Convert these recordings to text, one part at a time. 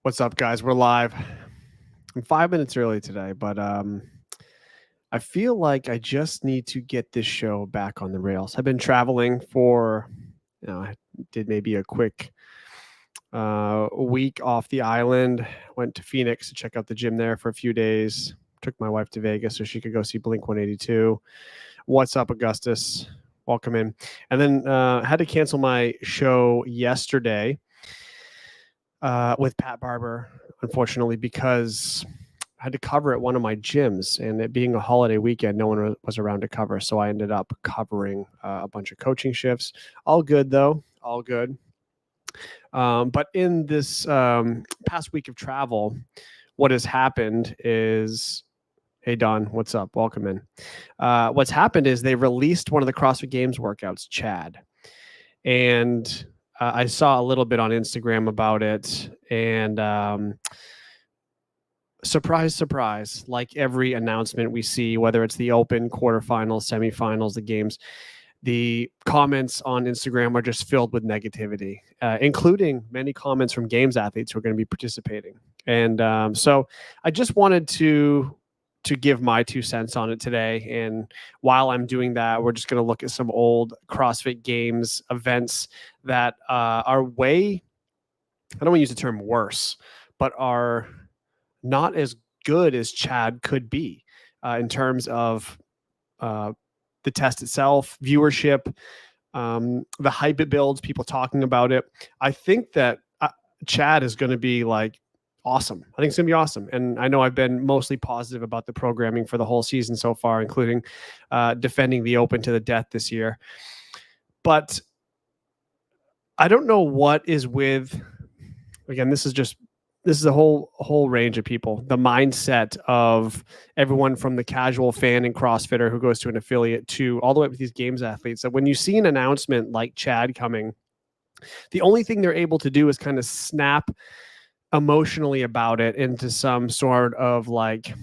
What's up, guys? We're live. I'm 5 minutes early today, but I feel like I just need to get this show back on the rails. I've been traveling for, I did maybe a quick week off the island. Went to Phoenix to check out the gym there for a few days. Took my wife to Vegas so she could go see Blink 182. What's up, Augustus? Welcome in. And then had to cancel my show yesterday with Pat Barber, unfortunately, because I had to cover at one of my gyms, and it being a holiday weekend, no one was around to cover. So I ended up covering a bunch of coaching shifts. All good, though. All good. But in this past week of travel, what has happened is, hey, Don, what's up? Welcome in. What's happened is they released one of the CrossFit Games workouts, Chad. And I saw a little bit on Instagram about it, and surprise, surprise, like every announcement we see, whether it's the Open, quarterfinals, semifinals, the games, the comments on Instagram are just filled with negativity, including many comments from games athletes who are going to be participating. And so I just wanted to give my 2 cents on it today. And while I'm doing that, we're just going to look at some old CrossFit Games events that are way, I don't want to use the term worse, but are not as good as Chad could be in terms of the test itself, viewership, the hype it builds, people talking about it. I think that Chad is going to be like awesome. I think it's going to be awesome. And I know I've been mostly positive about the programming for the whole season so far, including defending the Open to the death this year. But I don't know what is with, again, this is a whole range of people. The mindset of everyone from the casual fan and CrossFitter who goes to an affiliate to all the way up with these games athletes. So when you see an announcement like Chad coming, the only thing they're able to do is kind of snap emotionally about it into some sort of like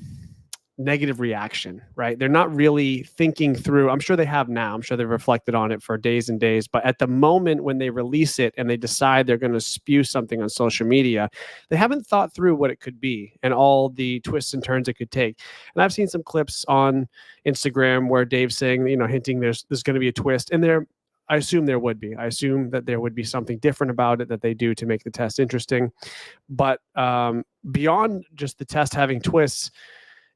negative reaction, right? They're not really thinking through. I'm sure they have now. I'm sure they've reflected on it for days and days. But at the moment when they release it and they decide they're going to spew something on social media, they haven't thought through what it could be and all the twists and turns it could take. And I've seen some clips on Instagram where Dave's saying, hinting there's going to be a twist. And I assume there would be. I assume that there would be something different about it that they do to make the test interesting. But beyond just the test having twists,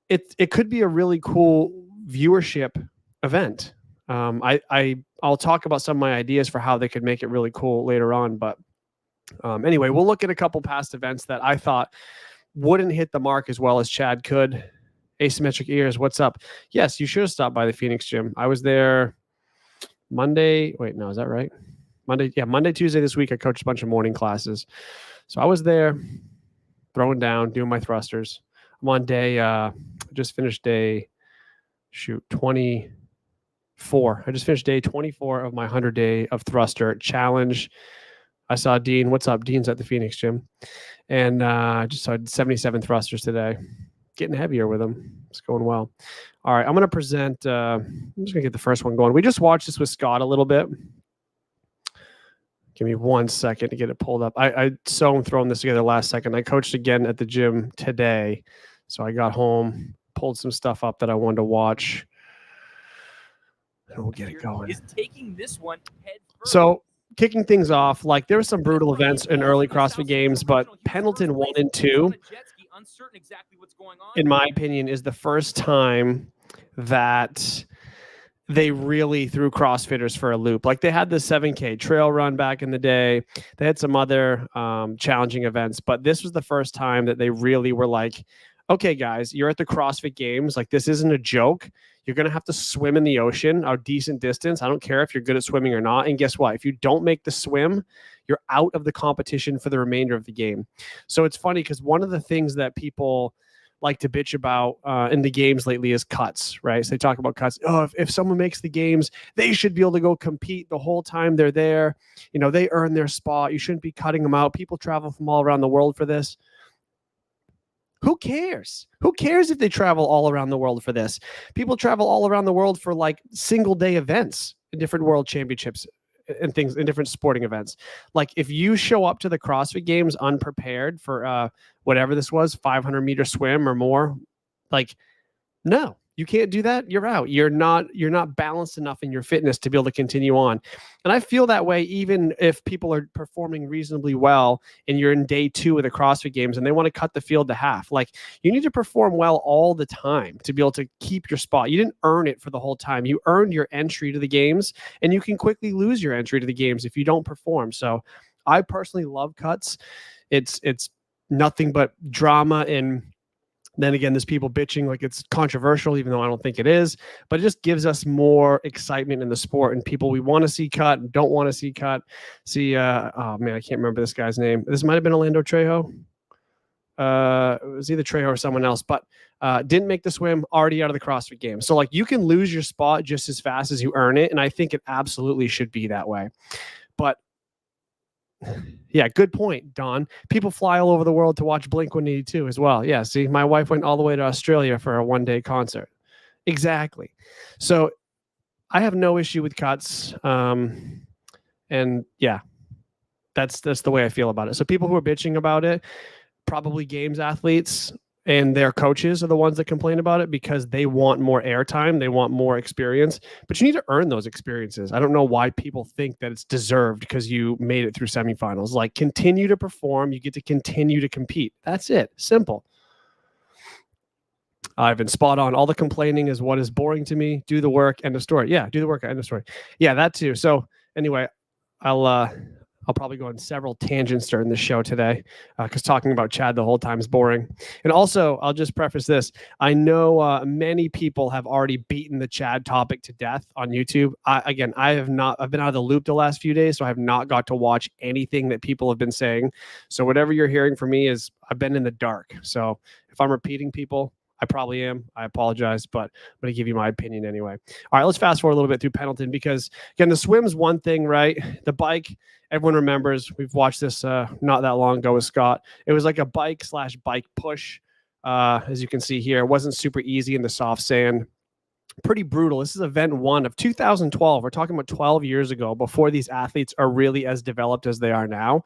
it could be a really cool viewership event. I'll talk about some of my ideas for how they could make it really cool later on. But anyway, we'll look at a couple past events that I thought wouldn't hit the mark as well as Chad could. Asymmetric Ears, what's up? Yes, you should have stopped by the Phoenix gym. I was there Monday. Wait, no, is that right? Monday, Tuesday this week. I coached a bunch of morning classes. So I was there throwing down, doing my thrusters. I'm on day, just finished day, 24. I just finished day 24 of my 100-day of thruster challenge. I saw Dean. What's up? Dean's at the Phoenix gym. And just saw 77 thrusters today. Getting heavier with them. It's going well. All right, I'm going to present. I'm just going to get the first one going. We just watched this with Scott a little bit. Give me 1 second to get it pulled up. I so am throwing this together last second. I coached again at the gym today. So I got home, pulled some stuff up that I wanted to watch. And we'll get it going. Is taking this one head first. So kicking things off, like there were some brutal events in early CrossFit Games, but Pendleton 1 and 2, in my opinion, is the first time that they really threw CrossFitters for a loop. Like they had the 7K trail run back in the day. They had some other challenging events, but this was the first time that they really were like, okay, guys, you're at the CrossFit Games. Like this isn't a joke. You're going to have to swim in the ocean a decent distance. I don't care if you're good at swimming or not. And guess what? If you don't make the swim, you're out of the competition for the remainder of the game. So it's funny because one of the things that people like to bitch about in the games lately is cuts, right? So they talk about cuts. Oh, if someone makes the games, they should be able to go compete the whole time they're there. They earn their spot. You shouldn't be cutting them out. People travel from all around the world for this. Who cares? Who cares if they travel all around the world for this? People travel all around the world for like single day events in different world championships in things in different sporting events. Like if you show up to the CrossFit Games unprepared for whatever this was, 500-meter swim or more, like no, you can't do that. You're out. You're not balanced enough in your fitness to be able to continue on. And I feel that way even if people are performing reasonably well and you're in day 2 of the CrossFit Games and they want to cut the field to half. Like you need to perform well all the time to be able to keep your spot. You didn't earn it for the whole time. You earned your entry to the games, and you can quickly lose your entry to the games if you don't perform. So I personally love cuts. It's nothing but drama, and then again, there's people bitching like it's controversial, even though I don't think it is. But it just gives us more excitement in the sport, and people we want to see cut and don't want to see cut. See, oh man, I can't remember this guy's name. This might have been Orlando Trejo. It was either Trejo or someone else, but didn't make the swim, already out of the CrossFit Games. So like you can lose your spot just as fast as you earn it, and I think it absolutely should be that way. But yeah, good point, Don. People fly all over the world to watch Blink-182 as well. Yeah, see, my wife went all the way to Australia for a one-day concert. Exactly. So I have no issue with cuts. And yeah, that's the way I feel about it. So people who are bitching about it, probably games athletes and their coaches are the ones that complain about it because they want more airtime. They want more experience, but you need to earn those experiences. I don't know why people think that it's deserved because you made it through semifinals. Like continue to perform. You get to continue to compete. That's it. Simple. I've been spot on. All the complaining is what is boring to me. Do the work. End of story. Yeah. Do the work. End of story. Yeah, that too. So anyway, I'll probably go on several tangents during the show today because talking about Chad the whole time is boring. And also, I'll just preface this. I know many people have already beaten the Chad topic to death on YouTube. I've been out of the loop the last few days, so I have not got to watch anything that people have been saying. So whatever you're hearing from me is I've been in the dark. So if I'm repeating people, I probably am. I apologize, but I'm going to give you my opinion anyway. All right, let's fast forward a little bit through Pendleton because, again, the swim's one thing, right? The bike, everyone remembers. We've watched this not that long ago with Scott. It was like a bike/bike push, as you can see here. It wasn't super easy in the soft sand. Pretty brutal. This is event 1 of 2012. We're talking about 12 years ago, before these athletes are really as developed as they are now.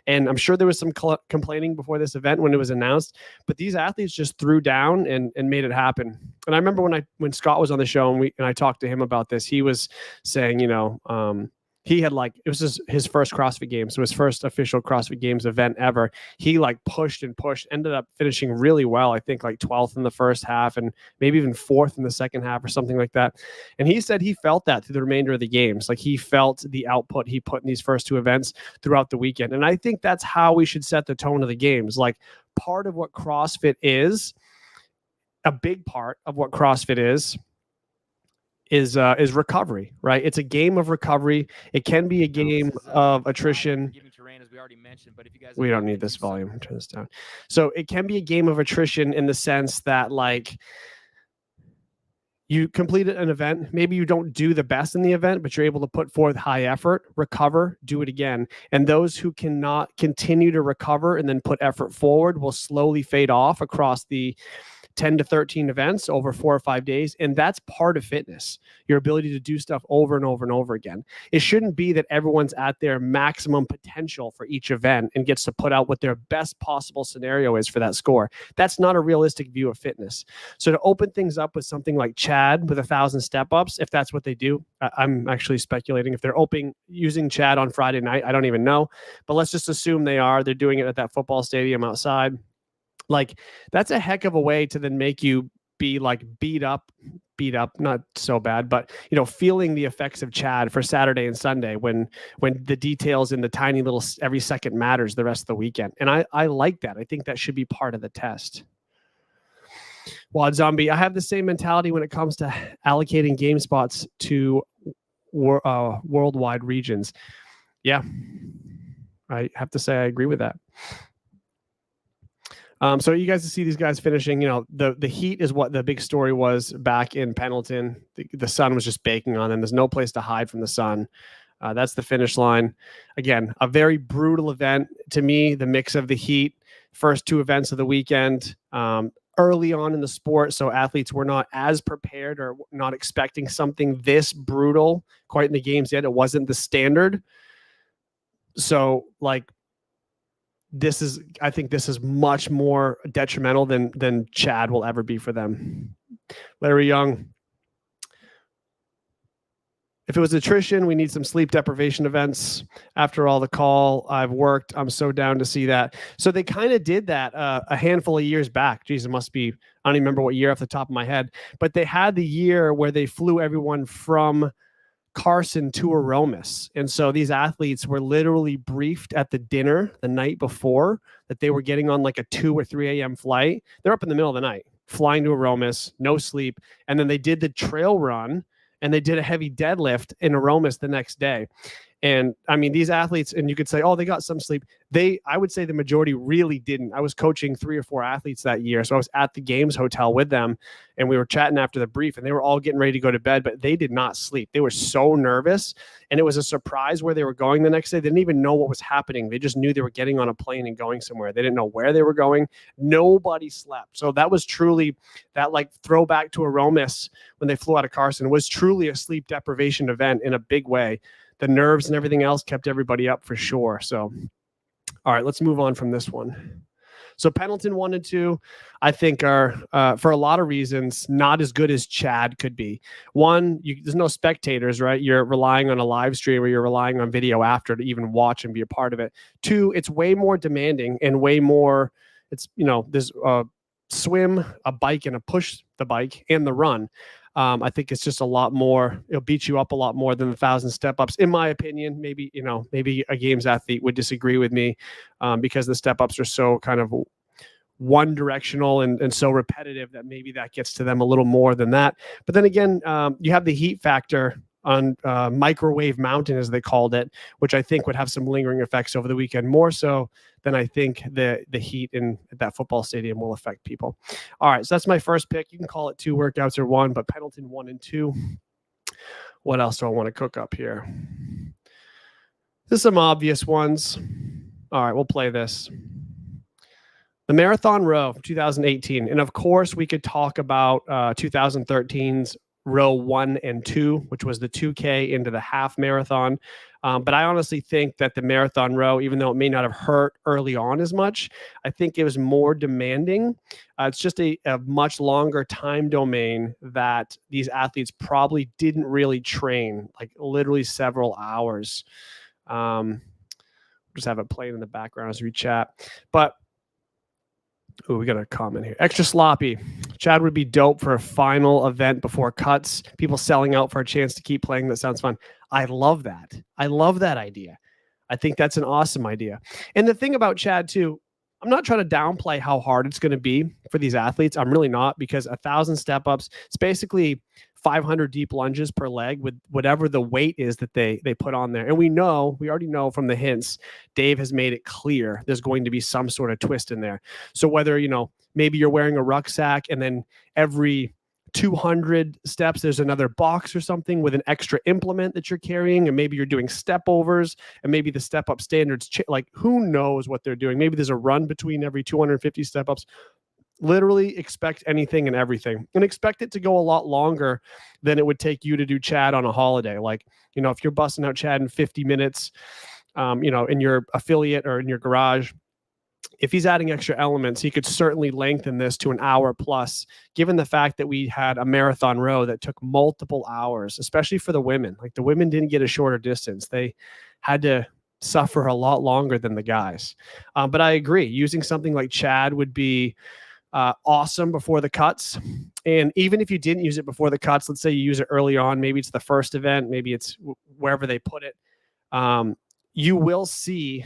And I'm sure there was some complaining before this event when it was announced, but these athletes just threw down and made it happen. And I remember when Scott was on the show and I talked to him about this, he was saying, he had it was his first CrossFit Games, so his first official CrossFit Games event ever. He pushed and pushed, ended up finishing really well. I think 12th in the first half and maybe even 4th in the second half or something like that. And he said he felt that through the remainder of the games. Like he felt the output he put in these first 2 events throughout the weekend. And I think that's how we should set the tone of the games. Like part of what CrossFit is, a big part of what CrossFit is recovery, right? It's a game of recovery. It can be a game of attrition. We don't need this volume. Turn this down. So it can be a game of attrition in the sense that you completed an event. Maybe you don't do the best in the event, but you're able to put forth high effort, recover, do it again. And those who cannot continue to recover and then put effort forward will slowly fade off across the 10 to 13 events over 4 or 5 days. And that's part of fitness, your ability to do stuff over and over and over again. It shouldn't be that everyone's at their maximum potential for each event and gets to put out what their best possible scenario is for that score. That's not a realistic view of fitness. So to open things up with something like Chad with 1,000 step-ups, if that's what they do, I'm actually speculating if they're using Chad on Friday night. I don't even know, but let's just assume they're doing it at that football stadium outside. That's a heck of a way to then make you be beat up, not so bad, but feeling the effects of Chad for Saturday and Sunday when the details in the tiny little every second matters the rest of the weekend. And I like that. I think that should be part of the test. Wad Zombie, I have the same mentality when it comes to allocating game spots to worldwide regions. Yeah, I have to say I agree with that. So you guys see these guys finishing, the heat is what the big story was back in Pendleton. The sun was just baking on them. There's no place to hide from the sun. That's the finish line. Again, a very brutal event to me, the mix of the heat, first 2 events of the weekend. early on in the sport, so athletes were not as prepared or not expecting something this brutal quite in the games yet. It wasn't the standard. So like I think this is much more detrimental than Chad will ever be for them. Larry Young, if it was attrition, we need some sleep deprivation events. After all the call I've worked, I'm so down to see that. So they kind of did that a handful of years back. Geez, it must be, I don't even remember what year off the top of my head, but they had the year where they flew everyone from Carson to Aromas. And so these athletes were literally briefed at the dinner the night before that they were getting on like a 2 or 3 a.m. flight. They're up in the middle of the night, flying to Aromas, no sleep. And then they did the trail run and they did a heavy deadlift in Aromas the next day. And I mean, these athletes, and you could say, oh, they got some sleep. I would say the majority really didn't. I was coaching 3 or 4 athletes that year. So I was at the Games Hotel with them and we were chatting after the brief and they were all getting ready to go to bed, but they did not sleep. They were so nervous and it was a surprise where they were going the next day. They didn't even know what was happening. They just knew they were getting on a plane and going somewhere. They didn't know where they were going. Nobody slept. So that was truly that like throwback to Aromas when they flew out of Carson was truly a sleep deprivation event in a big way. The nerves and everything else kept everybody up for sure. So, all right, let's move on from this one. So Pendleton 1 and 2, I think are, for a lot of reasons, not as good as Chad could be. One, there's no spectators, right? You're relying on a live stream or you're relying on video after to even watch and be a part of it. 2, it's way more demanding and way more, there's a swim, a bike, and a push the bike and the run. I think it's just a lot more, it'll beat you up a lot more than 1,000 step-ups, in my opinion. Maybe a games athlete would disagree with me because the step-ups are so kind of one directional and so repetitive that maybe that gets to them a little more than that. But then again, you have the heat factor on Microwave Mountain, as they called it, which I think would have some lingering effects over the weekend, more so than I think the heat in that football stadium will affect people. All right, so that's my first pick. You can call it 2 workouts or 1, but Pendleton 1 and 2. What else do I want to cook up here? There's some obvious ones. All right, we'll play this. The Marathon Row 2018. And of course, we could talk about 2013's row 1 and 2, which was the 2K into the half marathon. But I honestly think that the marathon row, even though it may not have hurt early on as much, I think it was more demanding. It's just a much longer time domain that these athletes probably didn't really train, like literally several hours. Just have it playing in the background as we chat. But oh, we got a comment here. Extra sloppy. Chad would be dope for a final event before cuts. People selling out for a chance to keep playing. That sounds fun. I love that. I love that idea. I think that's an awesome idea. And the thing about Chad too, I'm not trying to downplay how hard it's going to be for these athletes. I'm really not, because 1,000 step-ups, it's basically 500 deep lunges per leg with whatever the weight is that they put on there. And we already know from the hints, Dave has made it clear there's going to be some sort of twist in there. So whether, maybe you're wearing a rucksack and then every 200 steps, there's another box or something with an extra implement that you're carrying, and maybe you're doing step overs, and maybe the step up standards, like who knows what they're doing. Maybe there's a run between every 250 step ups. Literally expect anything and everything, and expect it to go a lot longer than it would take you to do Chad on a holiday. Like, if you're busting out Chad in 50 minutes, in your affiliate or in your garage, if he's adding extra elements, he could certainly lengthen this to an hour plus, given the fact that we had a marathon row that took multiple hours, especially for the women. Like, the women didn't get a shorter distance. They had to suffer a lot longer than the guys. But I agree, using something like Chad would be awesome before the cuts. And even if you didn't use it before the cuts, let's say you use it early on, maybe it's the first event, maybe it's wherever they put it, you will see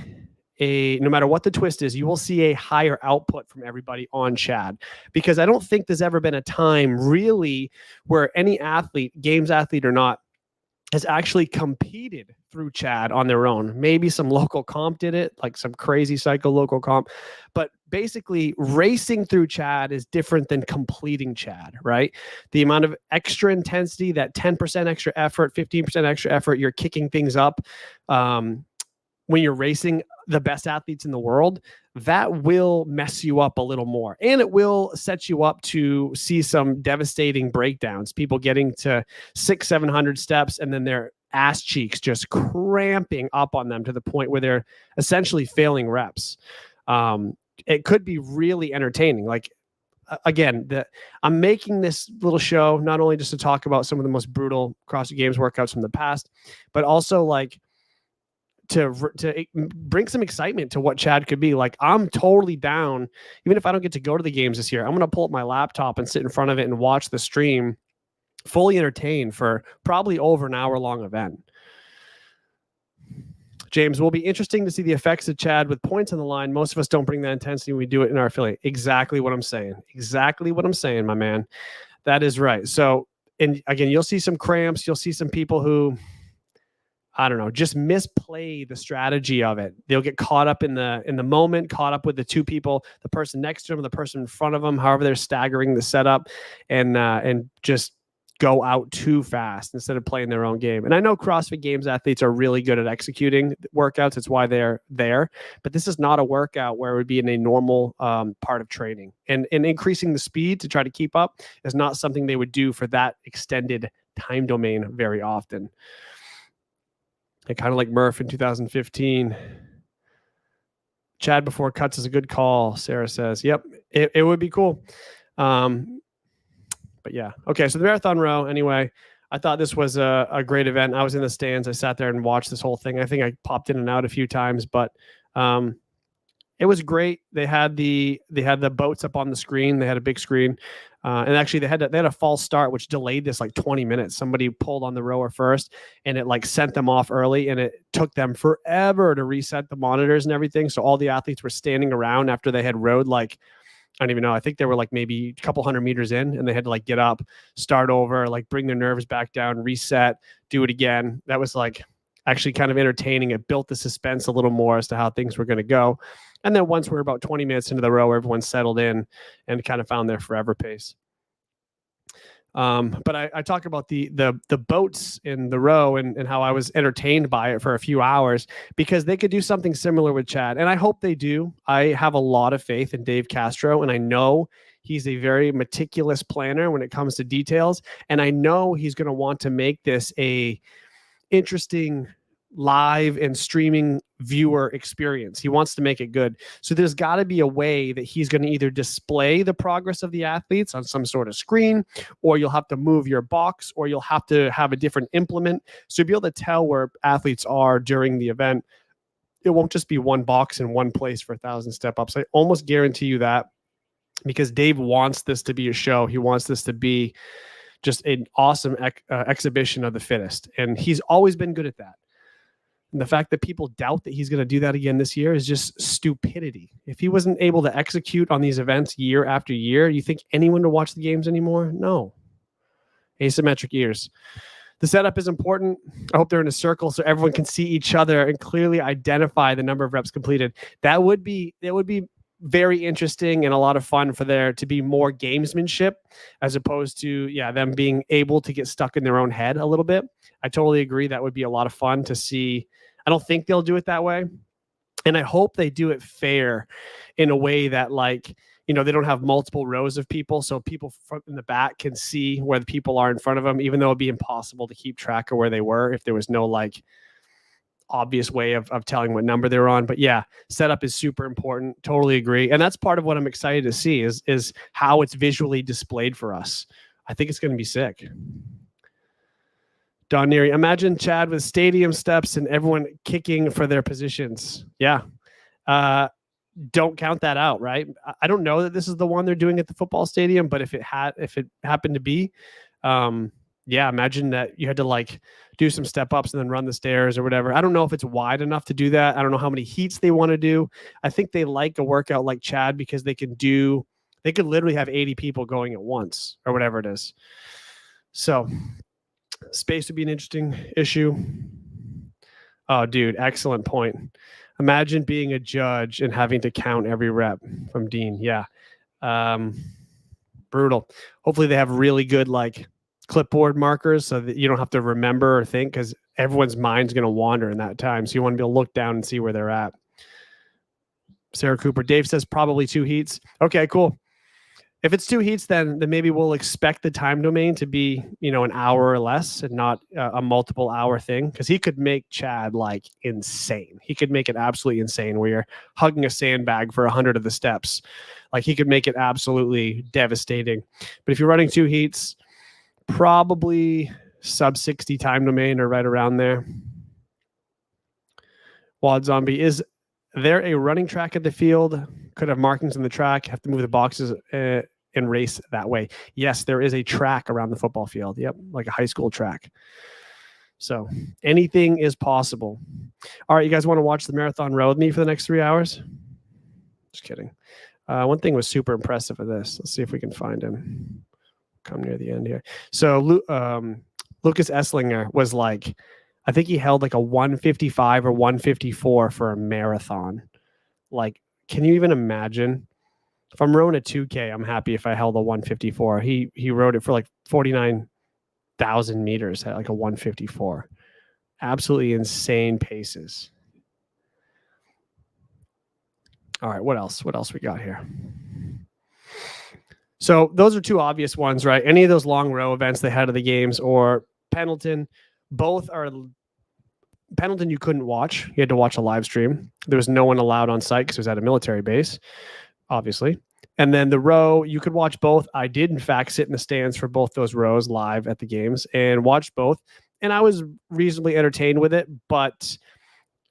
no matter what the twist is, you will see a higher output from everybody on Chad, because I don't think there's ever been a time really where any athlete, games athlete or not, has actually competed through Chad on their own. Maybe some local comp did it, like some crazy psycho local comp, but basically racing through Chad is different than completing Chad, right? The amount of extra intensity, that 10% extra effort, 15% extra effort, you're kicking things up. when you're racing the best athletes in the world, that will mess you up a little more. And it will set you up to see some devastating breakdowns, people getting to 700 steps and then their ass cheeks just cramping up on them to the point where they're essentially failing reps. It could be really entertaining. Like, again, I'm making this little show not only just to talk about some of the most brutal CrossFit Games workouts from the past, but also like to bring some excitement to what Chad could be. Like, I'm totally down, even if I don't get to go to the games this year. I'm going to pull up my laptop and sit in front of it and watch the stream, fully entertained for probably over an hour-long event. James, will be interesting to see the effects of Chad with points on the line. Most of us don't bring that intensity when we do it in our affiliate. Exactly what I'm saying. Exactly what I'm saying, my man. That is right. So, and again, you'll see some cramps. You'll see some people who, I don't know, just misplay the strategy of it. They'll get caught up in the moment, caught up with the two people, the person next to them, the person in front of them, however they're staggering the setup, and just go out too fast instead of playing their own game. And I know CrossFit Games athletes are really good at executing workouts. It's why they're there. But this is not a workout where it would be in a normal part of training. And increasing the speed to try to keep up is not something they would do for that extended time domain very often. And kind of like Murph in 2015. Chad before cuts is a good call, Sarah says. Yep, it would be cool. But yeah. Okay, so the marathon row, anyway, I thought this was a great event. I was in the stands. I sat there and watched this whole thing. I think I popped in and out a few times, but it was great. They had the boats up on the screen. They had a big screen. And actually they had a false start, which delayed this like 20 minutes. Somebody pulled on the rower first and it like sent them off early, and it took them forever to reset the monitors and everything. So all the athletes were standing around after they had rode like, I don't even know. I think they were like maybe a couple hundred meters in, and they had to like get up, start over, like bring their nerves back down, reset, do it again. That was like actually kind of entertaining. It built the suspense a little more as to how things were going to go. And then once we're about 20 minutes into the row, everyone settled in and kind of found their forever pace. But I talk about the boats in the row and how I was entertained by it for a few hours because they could do something similar with Chad. And I hope they do. I have a lot of faith in Dave Castro, and I know he's a very meticulous planner when it comes to details. And I know he's going to want to make this a interesting live and streaming viewer experience. He wants to make it good. So there's got to be a way that he's going to either display the progress of the athletes on some sort of screen, or you'll have to move your box, or you'll have to have a different implement. So you'll be able to tell where athletes are during the event. It won't just be one box in one place for 1,000 step ups. I almost guarantee you that, because Dave wants this to be a show. He wants this to be just an awesome exhibition of the fittest. And he's always been good at that. And the fact that people doubt that he's going to do that again this year is just stupidity. If he wasn't able to execute on these events year after year, you think anyone would watch the games anymore? No. Asymmetric ears. The setup is important. I hope they're in a circle so everyone can see each other and clearly identify the number of reps completed. That would be very interesting and a lot of fun for there to be more gamesmanship as opposed to them being able to get stuck in their own head a little bit. I totally agree. That would be a lot of fun to see. I don't think they'll do it that way. And I hope they do it fair in a way that, like, they don't have multiple rows of people. So people in the back can see where the people are in front of them, even though it'd be impossible to keep track of where they were if there was no like obvious way of telling what number they're on. But yeah, setup is super important. Totally agree. And that's part of what I'm excited to see is how it's visually displayed for us. I think it's going to be sick. Don Neary, imagine Chad with stadium steps and everyone kicking for their positions. Yeah. Don't count that out, right? I don't know that this is the one they're doing at the football stadium, but if it happened to be, imagine that you had to like do some step ups and then run the stairs or whatever. I don't know if it's wide enough to do that. I don't know how many heats they want to do. I think they like a workout like Chad because they could literally have 80 people going at once or whatever it is. So space would be an interesting issue. Oh, dude, excellent point. Imagine being a judge and having to count every rep from Dean. Yeah. Brutal. Hopefully they have really good like clipboard markers so that you don't have to remember or think, because everyone's mind's going to wander in that time. So you want to be able to look down and see where they're at. Sarah Cooper. Dave says probably 2 heats. Okay, cool. If it's 2 heats, then maybe we'll expect the time domain to be, an hour or less and not a multiple hour thing. Because he could make Chad like insane. He could make it absolutely insane where you're hugging a sandbag for 100 of the steps. Like he could make it absolutely devastating. But if you're running 2 heats, probably sub 60 time domain or right around there. Wad Zombie, is there a running track at the field? Could have markings on the track, have to move the boxes and race that way. Yes, there is a track around the football field. Yep, like a high school track. So anything is possible. All right, you guys want to watch the marathon row with me for the next 3 hours? Just kidding. One thing was super impressive of this. Let's see if we can find him. Come near the end here. So Lucas Esslinger was like, I think he held like a 155 or 154 for a marathon. Like, can you even imagine? If I'm rowing a 2K, I'm happy if I held a 154. He rowed it for like 49,000 meters at like a 154. Absolutely insane paces. All right, what else? What else we got here? So those are 2 obvious ones, right? Any of those long row events they had at the games or Pendleton, both are Pendleton you couldn't watch. You had to watch a live stream. There was no one allowed on site because it was at a military base, obviously. And then the row, you could watch both. I did, in fact, sit in the stands for both those rows live at the games and watched both. And I was reasonably entertained with it, but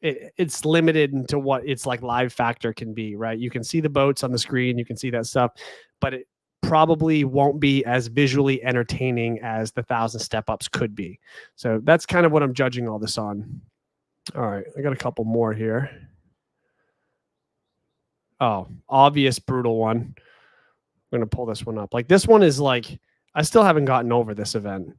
it's limited to what its like live factor can be, right? You can see the boats on the screen, you can see that stuff, but it probably won't be as visually entertaining as the 1,000 step-ups could be. So that's kind of what I'm judging all this on. All right, I got a couple more here. Oh, obvious brutal one. I'm going to pull this one up. Like this one is like, I still haven't gotten over this event.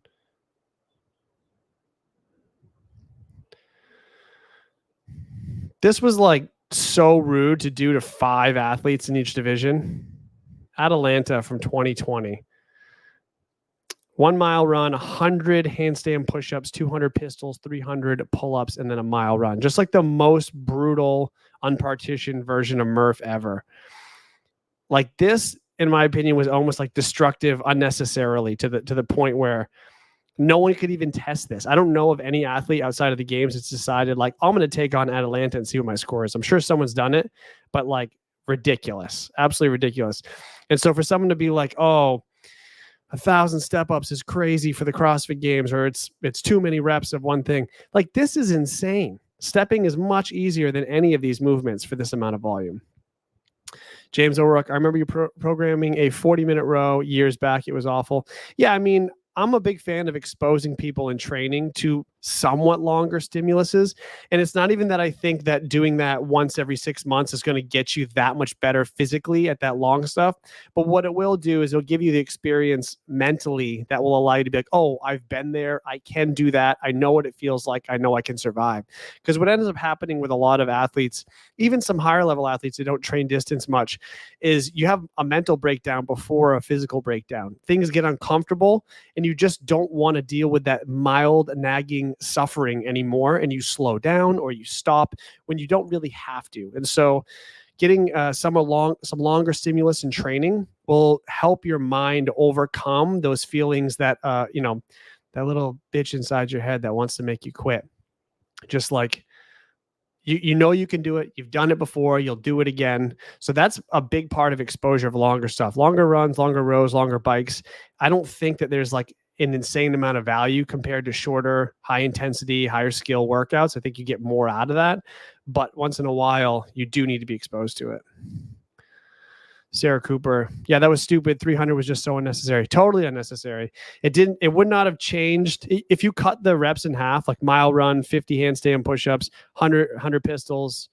This was like so rude to do to 5 athletes in each division. Atalanta from 2020. 1 mile run, 100 handstand push-ups, 200 pistols, 300 pull-ups, and then a mile run. Just like the most brutal, unpartitioned version of Murph ever. Like this, in my opinion, was almost like destructive unnecessarily to the point where no one could even test this. I don't know of any athlete outside of the games that's decided like, I'm going to take on Atalanta and see what my score is. I'm sure someone's done it, but like ridiculous, absolutely ridiculous. And so for someone to be like, oh, 1,000 step-ups is crazy for the CrossFit Games, or it's too many reps of one thing. Like this is insane. Stepping is much easier than any of these movements for this amount of volume. James O'Rourke, I remember you programming a 40-minute row years back. It was awful. Yeah, I mean, I'm a big fan of exposing people in training to somewhat longer stimuluses. And it's not even that I think that doing that once every 6 months is going to get you that much better physically at that long stuff. But what it will do is it'll give you the experience mentally that will allow you to be like, oh, I've been there. I can do that. I know what it feels like. I know I can survive. Because what ends up happening with a lot of athletes, even some higher level athletes who don't train distance much, is you have a mental breakdown before a physical breakdown. Things get uncomfortable and you just don't want to deal with that mild nagging suffering anymore, and you slow down or you stop when you don't really have to. And so getting some longer stimulus in training will help your mind overcome those feelings that that little bitch inside your head that wants to make you quit. Just like you know you can do it. You've done it before. You'll do it again. So that's a big part of exposure of longer stuff. Longer runs, longer rows, longer bikes. I don't think that there's like an insane amount of value compared to shorter, high intensity, higher skill workouts. I think you get more out of that. But once in a while, you do need to be exposed to it. Sarah Cooper. Yeah, that was stupid. 300 was just so unnecessary. Totally unnecessary. It would not have changed. If you cut the reps in half, like mile run, 50 handstand push-ups, 100 pistols,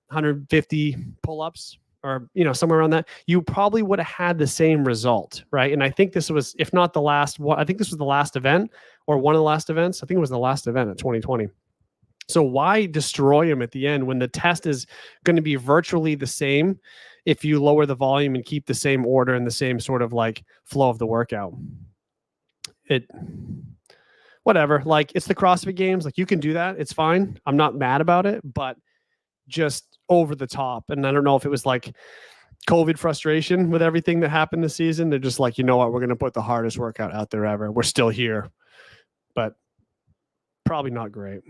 150 pull-ups, or somewhere around that, you probably would have had the same result, right? And I think this was, if not the last one, I think this was the last event or one of the last events. I think it was the last event of 2020. So why destroy them at the end when the test is going to be virtually the same if you lower the volume and keep the same order and the same sort of like flow of the workout? whatever. Like, it's the CrossFit Games. Like, you can do that. It's fine. I'm not mad about it, but just over the top. And I don't know if it was like COVID frustration with everything that happened this season. They're just like, you know what? We're going to put the hardest workout out there ever. We're still here, but probably not great.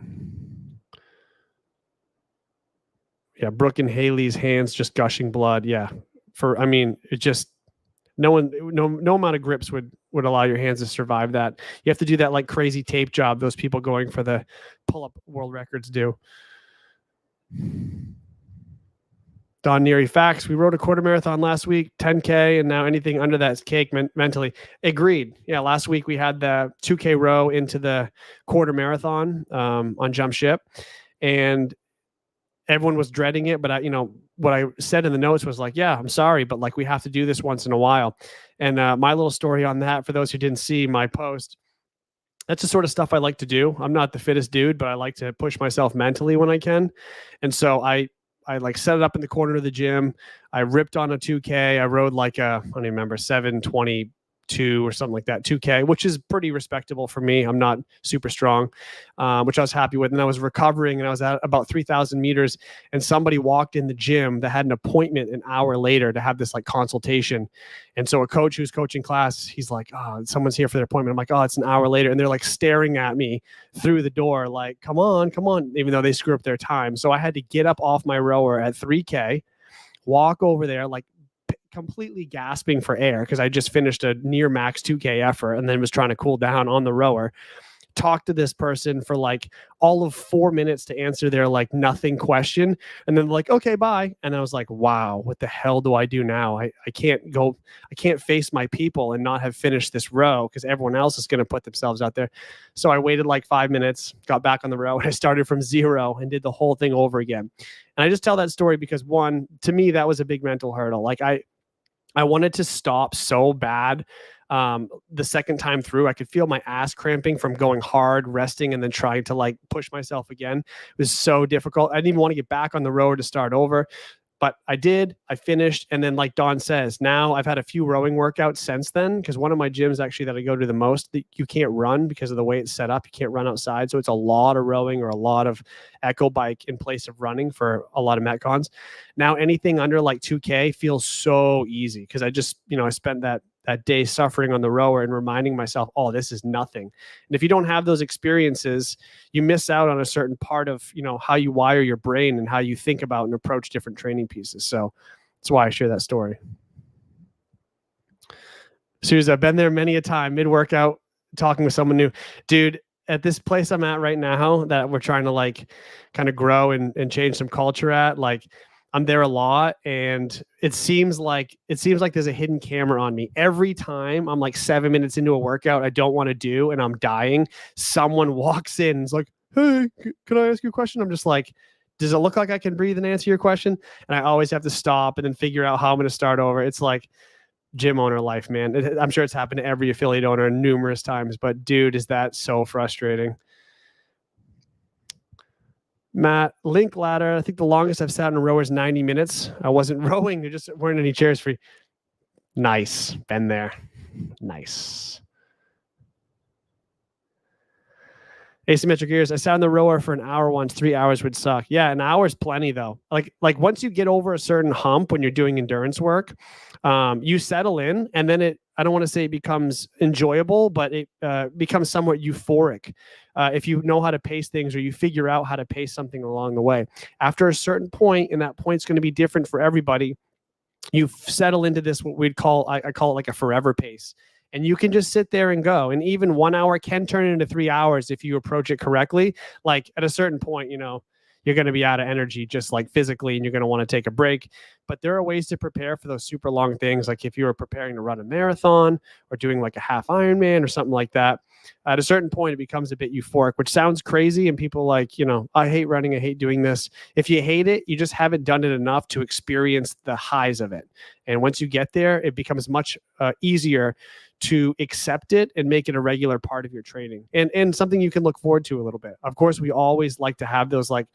Yeah, Brooke and Haley's hands just gushing blood. Yeah, it just no amount of grips would allow your hands to survive that. You have to do that like crazy tape job those people going for the pull-up world records do. Don Neary, facts. We rode a quarter marathon last week, 10K, and now anything under that is cake mentally. Agreed. Yeah, last week we had the 2K row into the quarter marathon on Jump Ship, and everyone was dreading it. But what I said in the notes was like, yeah, I'm sorry, but like we have to do this once in a while. And my little story on that, for those who didn't see my post, that's the sort of stuff I like to do. I'm not the fittest dude, but I like to push myself mentally when I can. And so I like set it up in the corner of the gym. I ripped on a 2K. I rode like I don't even remember, 7:22 or something like that, 2K, which is pretty respectable for me. I'm not super strong, which I was happy with. And I was recovering, and I was at about 3,000 meters, and somebody walked in the gym that had an appointment an hour later to have this like consultation. And so a coach who's coaching class, he's like, oh, someone's here for their appointment. I'm like, oh, it's an hour later. And they're like staring at me through the door, like, come on, even though they screw up their time. So I had to get up off my rower at 3K, walk over there, like completely gasping for air because I just finished a near max 2K effort and then was trying to cool down on the rower. Talk to this person for like all of 4 minutes to answer their like nothing question. And then like, okay, bye. And I was like, wow, what the hell do I do now? I can't face my people and not have finished this row because everyone else is going to put themselves out there. So I waited like 5 minutes, got back on the row, and I started from zero and did the whole thing over again. And I just tell that story because, one, to me, that was a big mental hurdle. Like I wanted to stop so bad. The second time through, I could feel my ass cramping from going hard, resting, and then trying to like push myself again. It was so difficult. I didn't even want to get back on the rower to start over, but I did. I finished. And then like Don says, now I've had a few rowing workouts since then, because one of my gyms actually that I go to the most, you can't run because of the way it's set up. You can't run outside. So it's a lot of rowing or a lot of echo bike in place of running for a lot of Metcons. Now anything under like 2K feels so easy because I just, I spent that day suffering on the rower and reminding myself, oh, this is nothing. And if you don't have those experiences, you miss out on a certain part of, how you wire your brain and how you think about and approach different training pieces. So that's why I share that story. Suze, I've been there many a time, mid-workout, talking with someone new. Dude, at this place I'm at right now that we're trying to like kind of grow and change some culture at, like, I'm there a lot, and it seems like there's a hidden camera on me. Every time I'm like 7 minutes into a workout I don't want to do and I'm dying, someone walks in and is like, hey, can I ask you a question? I'm just like, does it look like I can breathe and answer your question? And I always have to stop and then figure out how I'm going to start over. It's like gym owner life, man. I'm sure it's happened to every affiliate owner numerous times, but dude, is that so frustrating. Matt, link ladder. I think the longest I've sat in a rower is 90 minutes. I wasn't rowing. There just weren't any chairs free. Nice. Been there. Nice. Asymmetric gears. I sat in the rower for an hour once. 3 hours would suck. Yeah, an hour is plenty though. Like once you get over a certain hump when you're doing endurance work, you settle in, and then I don't want to say it becomes enjoyable, but it becomes somewhat euphoric. If you know how to pace things, or you figure out how to pace something along the way. After a certain point, and that point's going to be different for everybody, you settle into this, what we'd call, I call it like a forever pace. And you can just sit there and go. And even 1 hour can turn into 3 hours if you approach it correctly. Like at a certain point, you're going to be out of energy just like physically, and you're going to want to take a break. But there are ways to prepare for those super long things. Like if you were preparing to run a marathon or doing like a half Ironman or something like that, at a certain point, it becomes a bit euphoric, which sounds crazy. And people like, I hate running. I hate doing this. If you hate it, you just haven't done it enough to experience the highs of it. And once you get there, it becomes much easier to accept it and make it a regular part of your training, and something you can look forward to a little bit. Of course, we always like to have those like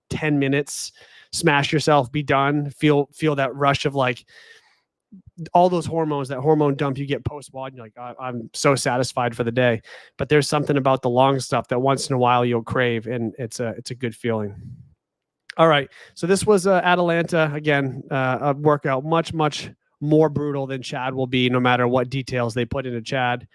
10 minutes, smash yourself, be done, feel that rush of like all those hormones, that hormone dump you get post WOD, you're like, I'm so satisfied for the day. But there's something about the long stuff that once in a while you'll crave, and it's a good feeling. All right, so this was Atalanta again, a workout much more brutal than Chad will be, no matter what details they put into Chad.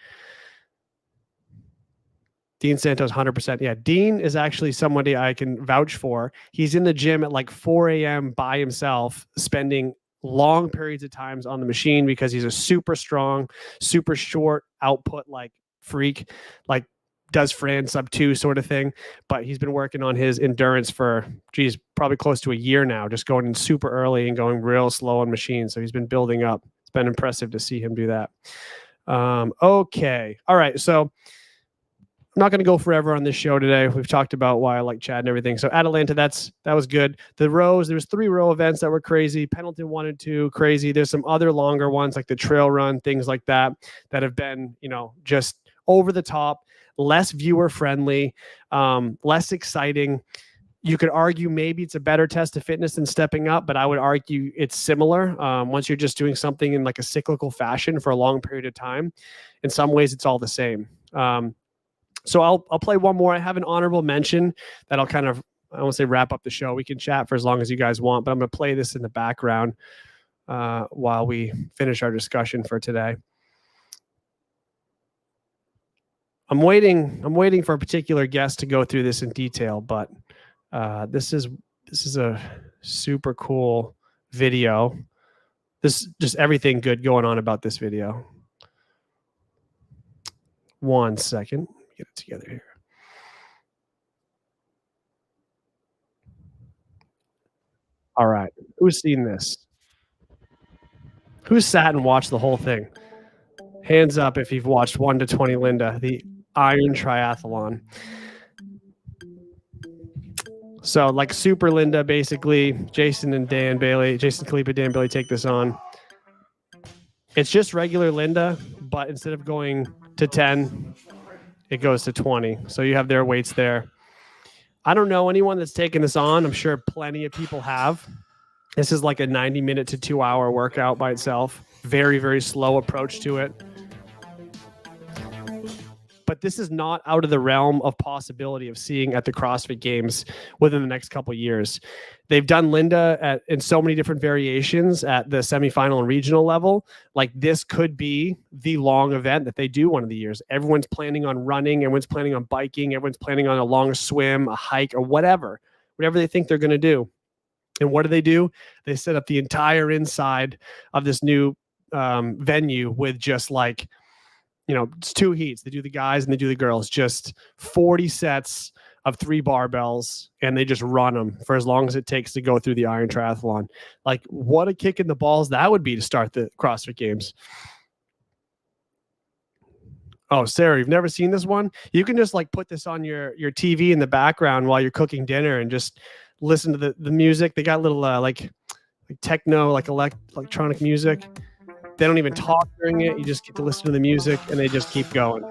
Dean Santos, 100%. Yeah, Dean is actually somebody I can vouch for. He's in the gym at like 4 a.m. by himself, spending long periods of times on the machine because he's a super strong, super short output like freak, like does Fran sub 2 sort of thing. But he's been working on his endurance for, probably close to a year now, just going in super early and going real slow on machines. So he's been building up. It's been impressive to see him do that. Okay. All right. So I'm not going to go forever on this show today. We've talked about why I like Chad and everything. So Atalanta, that was good. The rows, there was 3 row events that were crazy. Pendleton 1 and 2, crazy. There's some other longer ones like the trail run, things like that have been, just over the top, less viewer friendly, less exciting. You could argue maybe it's a better test of fitness than stepping up, but I would argue it's similar. Once you're just doing something in like a cyclical fashion for a long period of time, in some ways it's all the same. So I'll play one more. I have an honorable mention that I'll kind of, I won't say wrap up the show. We can chat for as long as you guys want, but I'm going to play this in the background while we finish our discussion for today. I'm waiting for a particular guest to go through this in detail, but this is a super cool video. This just everything good going on about this video. 1 second. Get it together here. All right. Who's seen this? Who's sat and watched the whole thing? Hands up if you've watched 1 to 20 Linda, the Iron Triathlon. So like Super Linda, basically, Jason Khalipa, Dan Bailey take this on. It's just regular Linda, but instead of going to 10, it goes to 20. So you have their weights there. I don't know anyone that's taken this on. I'm sure plenty of people have. This is like a 90-minute to 2-hour workout by itself. Very, very slow approach to it. But this is not out of the realm of possibility of seeing at the CrossFit Games within the next couple of years. They've done Linda in so many different variations at the semifinal and regional level. Like this could be the long event that they do one of the years. Everyone's planning on running. Everyone's planning on biking. Everyone's planning on a long swim, a hike, or whatever they think they're going to do. And what do? They set up the entire inside of this new venue with just like, it's 2 heats. They do the guys and they do the girls, just 40 sets of 3 barbells, and they just run them for as long as it takes to go through the Iron Triathlon. Like, what a kick in the balls that would be to start the CrossFit Games. Oh, Sarah, you've never seen this one? You can just like put this on your TV in the background while you're cooking dinner and just listen to the music. They got little like techno, like electronic music. They don't even talk during it. You just get to listen to the music and they just keep going.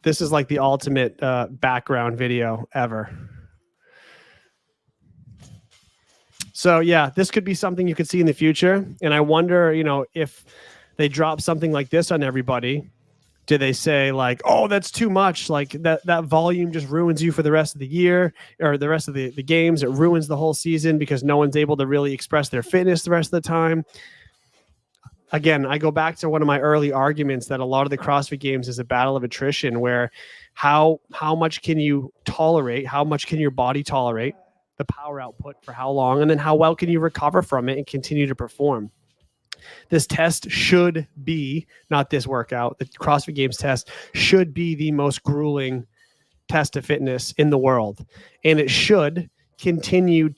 This is like the ultimate background video ever. So yeah, this could be something you could see in the future. And I wonder, if they drop something like this on everybody, do they say like, oh, that's too much? Like that volume just ruins you for the rest of the year or the rest of the games. It ruins the whole season because no one's able to really express their fitness the rest of the time. Again, I go back to one of my early arguments that a lot of the CrossFit Games is a battle of attrition, where how much can you tolerate? How much can your body tolerate the power output for how long? And then how well can you recover from it and continue to perform? This test should be, not this workout, the CrossFit Games test should be the most grueling test of fitness in the world. And it should continue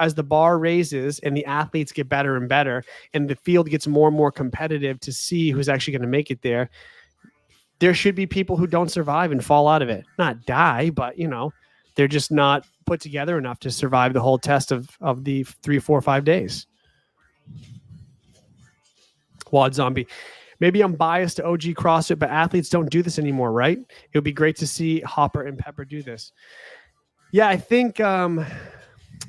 as the bar raises and the athletes get better and better and the field gets more and more competitive to see who's actually going to make it there. There should be people who don't survive and fall out of it. Not die, but they're just not put together enough to survive the whole test of the 3, 4, 5 days. Wad Zombie. Maybe I'm biased to OG CrossFit, but athletes don't do this anymore, right? It would be great to see Hopper and Pepper do this. Yeah, I think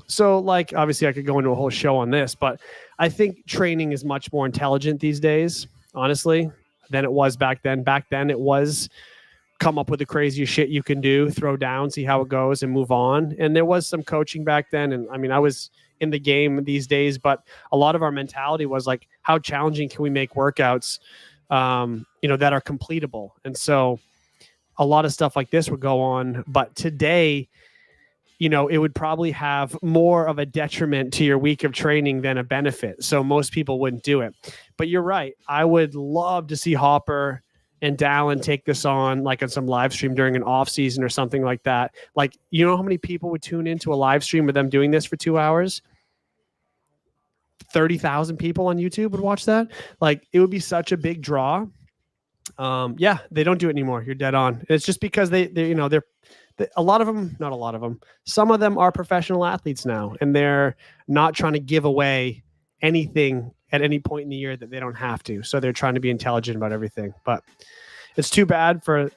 So like, obviously I could go into a whole show on this, but I think training is much more intelligent these days, honestly, than it was back then. Back then it was come up with the craziest shit you can do, throw down, see how it goes and move on. And there was some coaching back then. And I mean, I was in the game these days, but a lot of our mentality was like, how challenging can we make workouts, that are completable? And so a lot of stuff like this would go on. But today, it would probably have more of a detriment to your week of training than a benefit. So most people wouldn't do it. But you're right. I would love to see Hopper and Dallin take this on, like on some live stream during an off season or something like that. Like, how many people would tune into a live stream of them doing this for 2 hours? 30,000 people on YouTube would watch that. Like, it would be such a big draw. Yeah, they don't do it anymore. You're dead on. It's just because they're a lot of them, not a lot of them, some of them are professional athletes now, and they're not trying to give away anything at any point in the year that they don't have to. So they're trying to be intelligent about everything. But it's too bad for,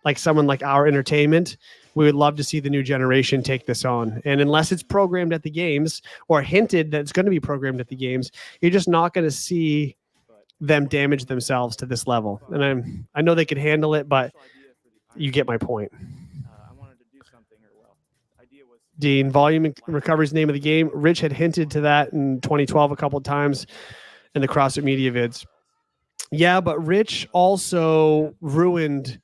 like someone like our entertainment. We would love to see the new generation take this on. And unless it's programmed at the games or hinted that it's going to be programmed at the games, you're just not going to see them damage themselves to this level. And I know they could handle it, but you get my point. Dean, volume and recovery is the name of the game. Rich had hinted to that in 2012 a couple of times in the CrossFit media vids. Yeah, but Rich also ruined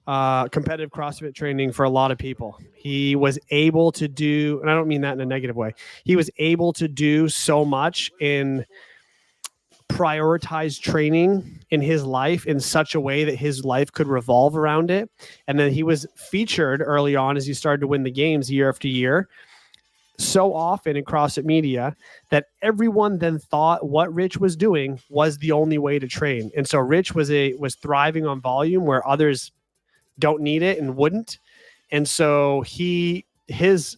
competitive CrossFit training for a lot of people. He was able to do, and I don't mean that in a negative way, he was able to do so much in prioritize training in his life in such a way that his life could revolve around it. And then he was featured early on as he started to win the games year after year so often in CrossFit media that everyone then thought what Rich was doing was the only way to train. And so Rich was thriving on volume where others don't need it and wouldn't. And so his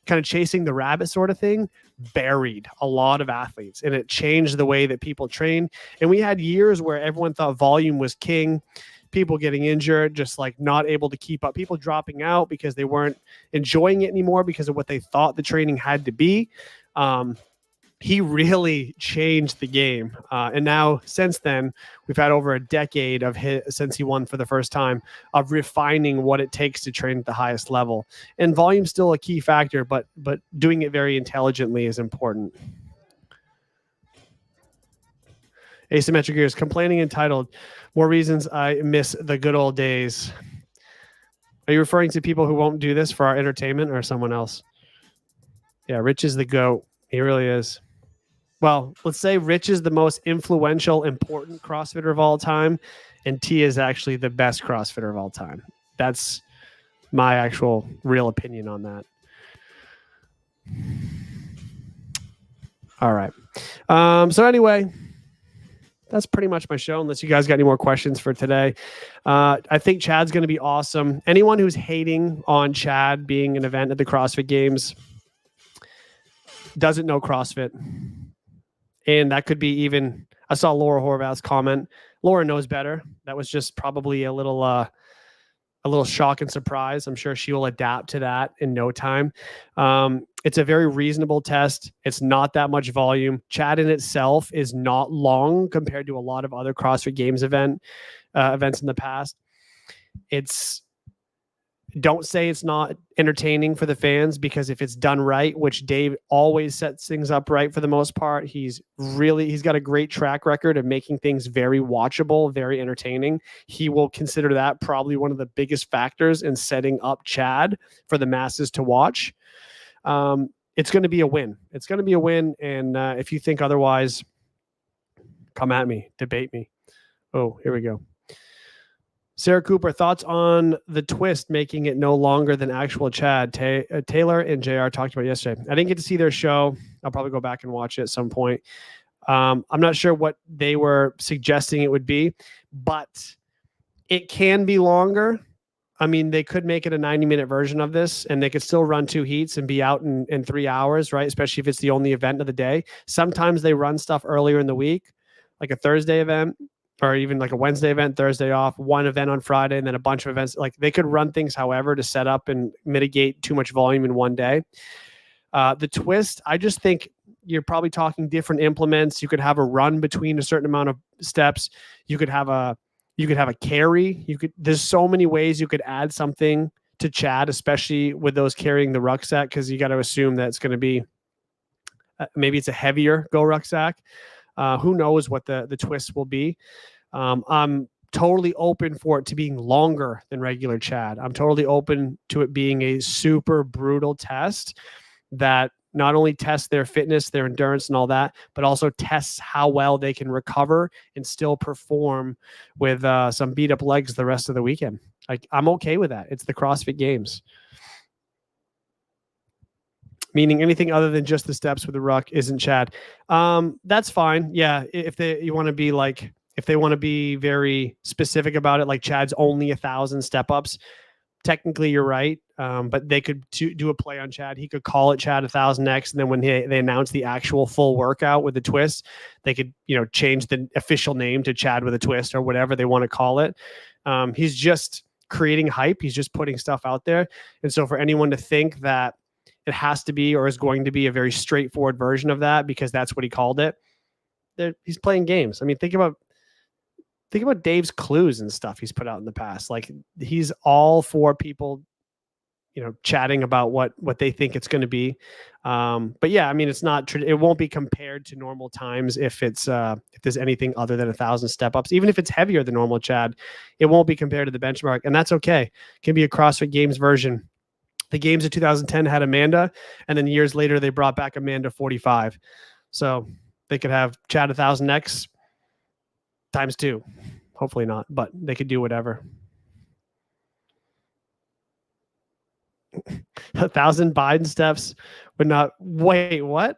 kind of chasing the rabbit sort of thing buried a lot of athletes, and it changed the way that people train. And we had years where everyone thought volume was king, people getting injured, just like not able to keep up, people dropping out because they weren't enjoying it anymore because of what they thought the training had to be. He really changed the game. And now since then, we've had over a decade since he won for the first time, of refining what it takes to train at the highest level. And volume's still a key factor, but doing it very intelligently is important. Asymmetric Gears, complaining entitled, more reasons I miss the good old days. Are you referring to people who won't do this for our entertainment or someone else? Yeah, Rich is the GOAT. He really is. Well, let's say Rich is the most influential, important CrossFitter of all time, and T is actually the best CrossFitter of all time. That's my actual real opinion on that. All right. So anyway, that's pretty much my show, unless you guys got any more questions for today. I think Chad's going to be awesome. Anyone who's hating on Chad being an event at the CrossFit Games doesn't know CrossFit. And that could be even, I saw Laura Horvath's comment. Laura knows better. That was just probably a little shock and surprise. I'm sure she will adapt to that in no time. It's a very reasonable test. It's not that much volume. Chad in itself is not long compared to a lot of other CrossFit Games events in the past. Don't say it's not entertaining for the fans, because if it's done right, which Dave always sets things up right for the most part, he's got a great track record of making things very watchable, very entertaining. He will consider that probably one of the biggest factors in setting up Chad for the masses to watch. It's going to be a win. It's going to be a win. And if you think otherwise, come at me, debate me. Oh, here we go. Sarah Cooper, thoughts on the twist making it no longer than actual Chad? Taylor and JR talked about it yesterday. I didn't get to see their show. I'll probably go back and watch it at some point. I'm not sure what they were suggesting it would be, but it can be longer. I mean, they could make it a 90-minute version of this, and they could still run 2 heats and be out in 3 hours, right? Especially if it's the only event of the day. Sometimes they run stuff earlier in the week, like a Thursday event, or even like a Wednesday event, Thursday off, one event on Friday, and then a bunch of events. Like, they could run things however to set up and mitigate too much volume in one day. The twist, I just think you're probably talking different implements. You could have a run between a certain amount of steps. You could have a carry. There's so many ways you could add something to Chad, especially with those carrying the rucksack, because you got to assume that it's going to be maybe it's a heavier Go rucksack. Who knows what the twist will be? I'm totally open for it to being longer than regular Chad. I'm totally open to it being a super brutal test that not only tests their fitness, their endurance and all that, but also tests how well they can recover and still perform with some beat up legs the rest of the weekend. Like, I'm okay with that. It's the CrossFit Games. Meaning anything other than just the steps with the ruck isn't Chad. That's fine. Yeah. If they want to be very specific about it, like Chad's only 1,000 step ups, technically you're right. But they could do a play on Chad. He could call it Chad 1,000X. And then when they announce the actual full workout with the twist, they could, change the official name to Chad with a twist or whatever they want to call it. He's just creating hype. He's just putting stuff out there. And so for anyone to think that it has to be or is going to be a very straightforward version of that because that's what he called it, he's playing games. I mean, think about Dave's clues and stuff he's put out in the past. Like, he's all for people, chatting about what they think it's going to be. But yeah, I mean, it won't be compared to normal times if there's anything other than 1,000 step ups, even if it's heavier than normal Chad, it won't be compared to the benchmark. And that's okay. It can be a CrossFit Games version. The Games of 2010 had Amanda, and then years later they brought back Amanda 45. So they could have Chad 1,000X times 2. Hopefully not, but they could do whatever. 1,000 Biden steps would not. Wait, what?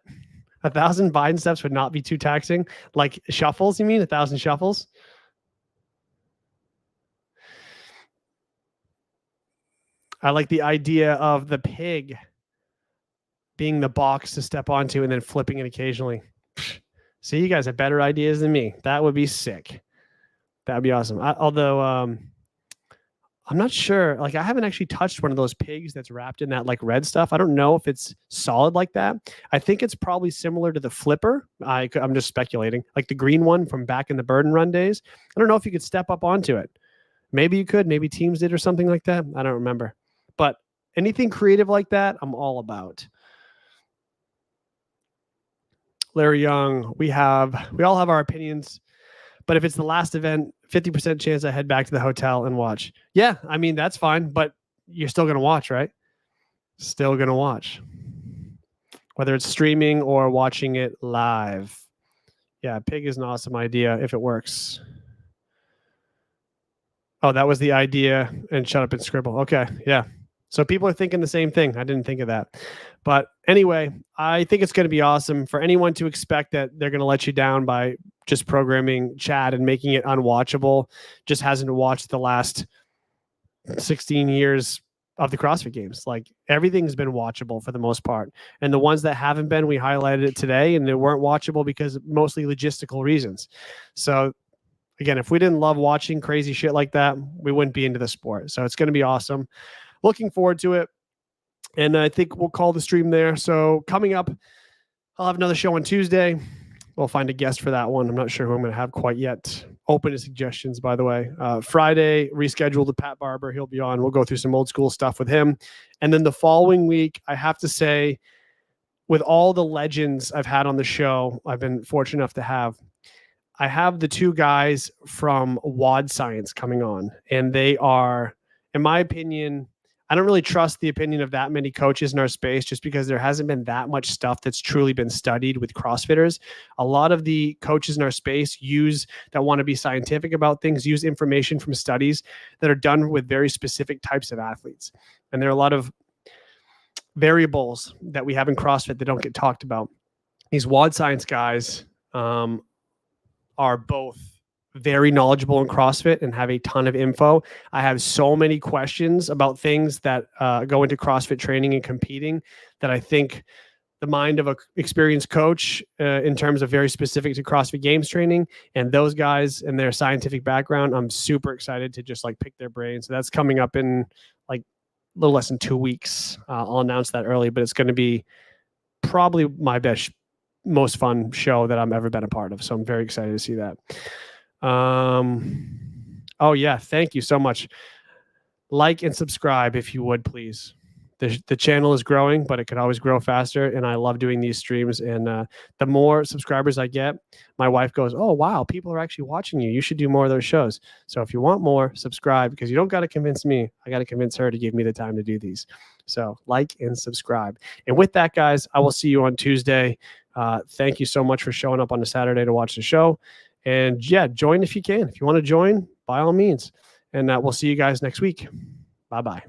1,000 Biden steps would not be too taxing. Like shuffles, you mean 1,000 shuffles? I like the idea of the pig being the box to step onto and then flipping it occasionally. See, you guys have better ideas than me. That would be sick. That would be awesome. Although I'm not sure. Like, I haven't actually touched one of those pigs that's wrapped in that like red stuff. I don't know if it's solid like that. I think it's probably similar to the flipper. I'm just speculating. Like the green one from back in the Burden Run days. I don't know if you could step up onto it. Maybe you could. Maybe teams did or something like that. I don't remember. But anything creative like that, I'm all about. Larry Young, we all have our opinions, but if it's the last event, 50% chance I head back to the hotel and watch. Yeah, I mean, that's fine, but you're still going to watch, right? Still going to watch. Whether it's streaming or watching it live. Yeah, pig is an awesome idea if it works. Oh, that was the idea, and shut up and scribble. Okay, yeah. So people are thinking the same thing. I didn't think of that. But anyway, I think it's going to be awesome. For anyone to expect that they're going to let you down by just programming Chad and making it unwatchable, just hasn't watched the last 16 years of the CrossFit Games. Like, everything's been watchable for the most part. And the ones that haven't been, we highlighted it today, and they weren't watchable because of mostly logistical reasons. So again, if we didn't love watching crazy shit like that, we wouldn't be into the sport. So it's going to be awesome. Looking forward to it. And I think we'll call the stream there. So coming up, I'll have another show on Tuesday. We'll find a guest for that one. I'm not sure who I'm going to have quite yet. Open to suggestions, by the way. Friday, rescheduled with Pat Barber. He'll be on. We'll go through some old school stuff with him. And then the following week, I have to say, with all the legends I've had on the show, I've been fortunate enough to have, I have the 2 guys from WOD Science coming on. And they are, in my opinion, I don't really trust the opinion of that many coaches in our space just because there hasn't been that much stuff that's truly been studied with CrossFitters. A lot of the coaches in our space that want to be scientific about things, use information from studies that are done with very specific types of athletes. And there are a lot of variables that we have in CrossFit that don't get talked about. These WOD Science guys are both very knowledgeable in CrossFit and have a ton of info. I have so many questions about things that go into CrossFit training and competing that I think the mind of an experienced coach in terms of very specific to CrossFit Games training and those guys and their scientific background, I'm super excited to just like pick their brains. So that's coming up in like a little less than 2 weeks. I'll announce that early, but it's going to be probably my most fun show that I've ever been a part of. So I'm very excited to see that. Oh yeah, thank you so much. Like and subscribe if you would, please. The channel is growing, but it could always grow faster. And I love doing these streams. And the more subscribers I get, my wife goes, oh, wow, people are actually watching you. You should do more of those shows. So if you want more, subscribe, because you don't got to convince me. I got to convince her to give me the time to do these. So like and subscribe. And with that, guys, I will see you on Tuesday. Thank you so much for showing up on a Saturday to watch the show. And yeah, join if you can. If you want to join, by all means. And we'll see you guys next week. Bye-bye.